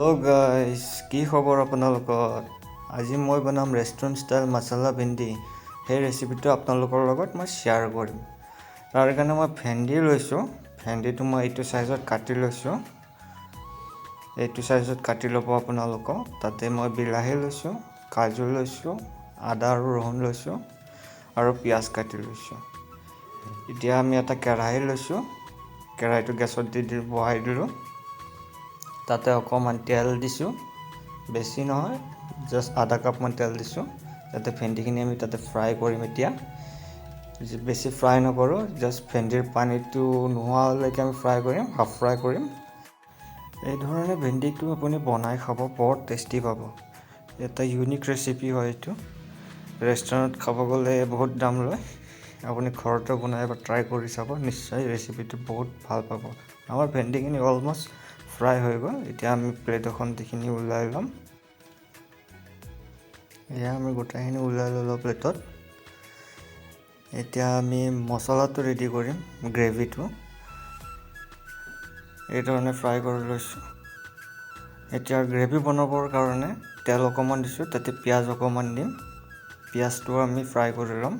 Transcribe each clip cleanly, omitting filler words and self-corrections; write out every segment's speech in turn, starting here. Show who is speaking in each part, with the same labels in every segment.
Speaker 1: Hello' guys, কি খবৰ আপোনালোকৰ? আজি মই বনাম ৰেষ্টুৰেণ্ট ষ্টাইল মছলা ভেন্দি। সেই ৰেচিপিটো আপোনালোকৰ লগত মই শ্বেয়াৰ কৰিম। তাৰ কাৰণে মই ভেন্দি লৈছোঁ। ভেন্দিটো মই এইটো চাইজত কাটি লৈছোঁ। এইটো চাইজত কাটি ল'ব আপোনালোকক। তাতে মই বিলাহী লৈছোঁ, কাজু লৈছোঁ, আদা আৰু ৰহুন লৈছোঁ আৰু পিঁয়াজ কাটি লৈছোঁ। এতিয়া আমি এটা কেৰাহী লৈছোঁ। কেৰাহীটো গেছত বহাই দিলোঁ। তাতে অকণমান তেল দিছোঁ, বেছি নহয়, জাষ্ট আধা কাপমান তেল দিছোঁ। তাতে ভেন্দিখিনি আমি তাতে ফ্ৰাই কৰিম। এতিয়া বেছি ফ্ৰাই নকৰোঁ, জাষ্ট ভেন্দিৰ পানীটো নোহোৱা হ'লেকে আমি ফ্ৰাই কৰিম, হাফ ফ্ৰাই কৰিম। এই ধৰণে ভেন্দিটো আপুনি বনাই খাব, বৰ টেষ্টি পাব। এটা ইউনিক ৰেচিপি হয় এইটো। ৰেষ্টুৰেণ্টত খাব গ'লে বহুত দাম লয়। আপুনি ঘৰতে বনাই এবাৰ ট্ৰাই কৰি চাব, নিশ্চয় ৰেচিপিটো বহুত ভাল পাব। আমাৰ ভেন্দিখিনি অলম'ষ্ট ফ্ৰাই হৈ গ'ল। এতিয়া আমি প্লেট এখন যিখিনি ওলাই ল'ম। এয়া আমি গোটেইখিনি ওলাই ল'লোঁ প্লেটত। এতিয়া আমি মছলাটো ৰেডি কৰিম, গ্ৰেভিটো। এই ধৰণে ফ্ৰাই কৰি লৈছোঁ। এতিয়া গ্ৰেভি বনাবৰ কাৰণে তেল অকণমান দিছোঁ, তাতে পিঁয়াজ অকণমান দিম। পিঁয়াজটো আমি ফ্ৰাই কৰি ল'ম,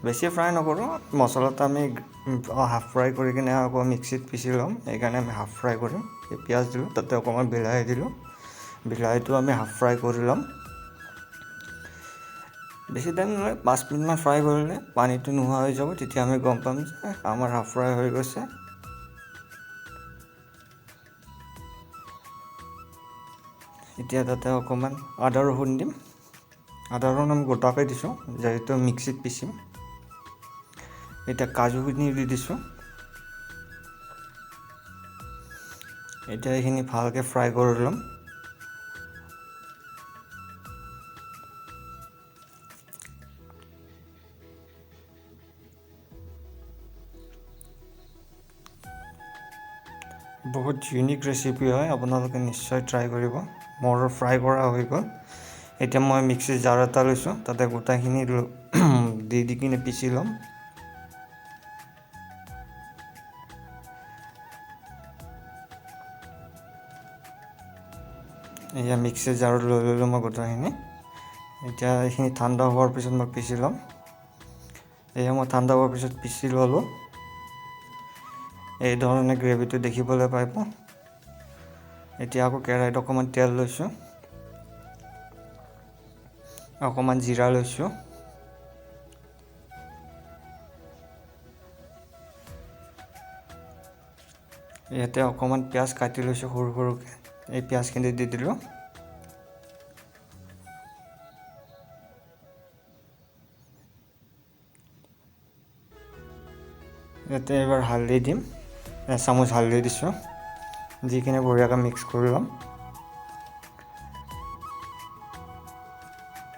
Speaker 1: বেছি ফ্ৰাই নকৰোঁ। মছলাটো আমি হাফ ফ্ৰাই কৰি কিনে আকৌ মিক্সিত পিচি ল'ম, সেইকাৰণে আমি হাফ ফ্ৰাই কৰিম। এই পিঁয়াজ দিলোঁ, তাতে অকণমান বিলাহী দিলোঁ। বিলাহীটো আমি হাফ ফ্ৰাই কৰি ল'ম। বেছি টাইম নলয়, 5 মিনিটমান ফ্ৰাই কৰিলে পানীটো নোহোৱা হৈ যাব। তেতিয়া আমি গম পাম যে আমাৰ হাফ ফ্ৰাই হৈ গৈছে। এতিয়া তাতে অকণমান আদা ৰহুন দিম। আদা ৰহুন আমি গোটাকৈ দিছোঁ, যিহেতু মিক্সিত পিচিম। এতিয়া কাজুখিনি দি দিছোঁ। এতিয়া এইখিনি ভালকৈ ফ্ৰাই কৰি ল'ম। বহুত ইউনিক ৰেচিপি হয়, আপোনালোকে নিশ্চয় ট্ৰাই কৰিব। মোৰ ফ্ৰাই কৰা হৈ গ'ল। এতিয়া মই মিক্সিৰ জাৰ এটা লৈছোঁ, তাতে গোটাখিনি দি কিনে পিচি ল'ম। এয়া মিক্সিৰ জাৰত লৈ ল'লোঁ মই গোটাখিনি। এতিয়া এইখিনি ঠাণ্ডা হোৱাৰ পিছত মই পিচি ল'ম। এয়া মই ঠাণ্ডা হোৱাৰ পিছত পিচি ল'লোঁ। এই ধৰণে গ্ৰেভিটো দেখিবলৈ পাব। এতিয়া আকৌ কেৰাহীত অকণমান তেল লৈছোঁ, অকণমান জিৰা লৈছোঁ, ইয়াতে অকণমান পিঁয়াজ কাটি লৈছোঁ সৰু সৰুকৈ। এই পিঁয়াজখিনি দি দিলোঁ। ইয়াতে এবাৰ হালধি দিম, এচামুচ হালধি দিছোঁ, যিখিনি বঢ়িয়াকৈ মিক্স কৰি ল'ম।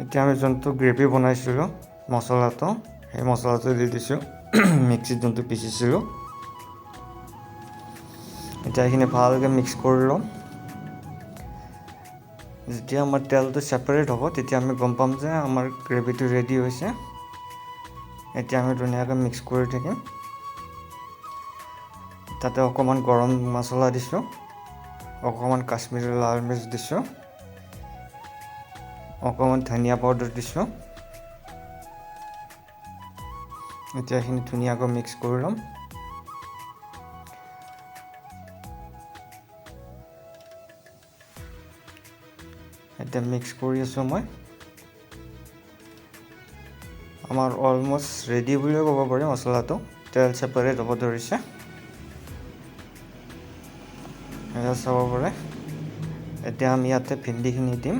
Speaker 1: এতিয়া আমি যোনটো গ্ৰেভি বনাইছিলোঁ মছলাটো, সেই মছলাটো দি দিছোঁ, মিক্সিত যোনটো পিচিছিলোঁ। এতিয়া এইখিনি ভালকৈ মিক্স কৰি ল'ম। যেতিয়া আমাৰ তেলটো ছেপাৰেট হ'ব, তেতিয়া আমি গম পাম যে আমাৰ গ্ৰেভিটো ৰেডি হৈছে। এতিয়া আমি ধুনীয়াকৈ মিক্স কৰি থাকিম। তাতে অকণমান গৰম মছলা দিছোঁ, অকণমান কাশ্মীৰী লাল মিৰ্চ দিছোঁ, অকণমান ধনিয়া পাউডাৰ দিছোঁ। এতিয়া এইখিনি ধুনীয়াকৈ মিক্স কৰি ল'ম। এতিয়া মিক্স কৰি আছোঁ মই। আমাৰ অলম'ষ্ট ৰেডি বুলিয়ে ক'ব পাৰি মছলাটো। তেল ছেপাৰেট হ'ব ধৰিছে, এয়া চাব পাৰে। এতিয়া আমি ইয়াতে ভেন্দিখিনি দিম।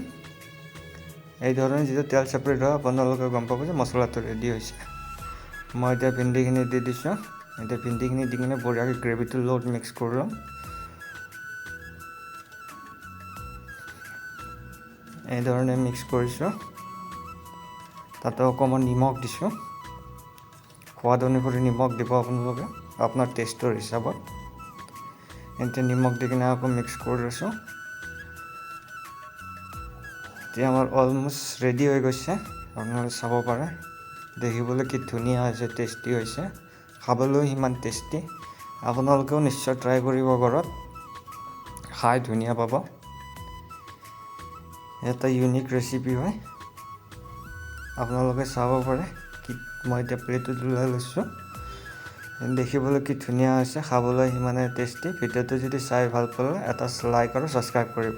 Speaker 1: এই ধৰণে যেতিয়া তেল ছেপাৰেট হয়, আপোনালোকে গম পাব যে মছলাটো ৰেডি হৈছে। মই এতিয়া ভেন্দিখিনি দি দিছোঁ। এতিয়া ভেন্দিখিনি দি কিনে বঢ়িয়াকৈ গ্ৰেভিটোৰ লগত মিক্স কৰি ল'ম। এই ধৰণে মিক্স কৰিছোঁ। তাতে অকণমান নিমখ দিছোঁ, সোৱাদ অনুসৰি নিমখ দিব আপোনালোকে আপোনাৰ টেষ্টৰ হিচাপত। এতিয়া নিমখ দি কিনে আকৌ মিক্স কৰি লৈছোঁ। এতিয়া আমাৰ অলম'ষ্ট ৰেডি হৈ গৈছে, আপোনালোকে চাব পাৰে। দেখিবলৈ কি ধুনীয়া হৈছে, টেষ্টি হৈছে, খাবলৈও সিমান টেষ্টি। আপোনালোকেও নিশ্চয় ট্ৰাই কৰিব ঘৰত, খাই ধুনীয়া পাব। এটা ইউনিক ৰেচিপি হয়, আপোনালোকে চাব পাৰে। মই এতিয়া প্লেটত ওলাই লৈছোঁ। দেখিবলৈ কি ধুনীয়া হৈছে, খাবলৈ সিমানে টেষ্টি। ভিডিঅ'টো যদি চাই ভাল পালে এটা লাইক আৰু ছাবস্ক্ৰাইব কৰিব।